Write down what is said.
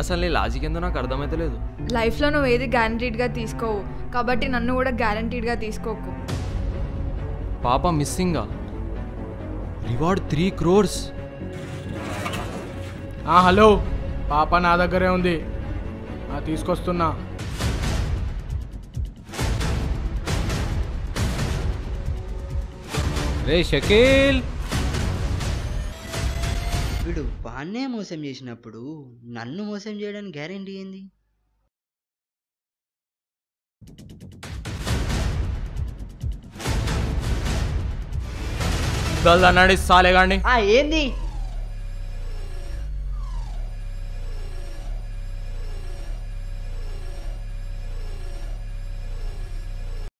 అసలు నీ లాజిక్ ఏందో నాకు అర్థమైతే లేదు. లైఫ్లో నువ్వు ఏది గ్యారంటీడ్గా తీసుకోవు కాబట్టి నన్ను కూడా గ్యారంటీడ్గా తీసుకోకు. పాప మిస్సింగా, రివార్డ్ 3 crores. హలో, పాప నా దగ్గరే ఉంది, తీసుకొస్తున్నా. రే షకీల్, వీడు వాన్నే మోసం చేసినప్పుడు నన్ను మోసం చేయడానికి గ్యారెంటీ ఏంది? దల్దన్నాడి సాలేగాండి. ఏంది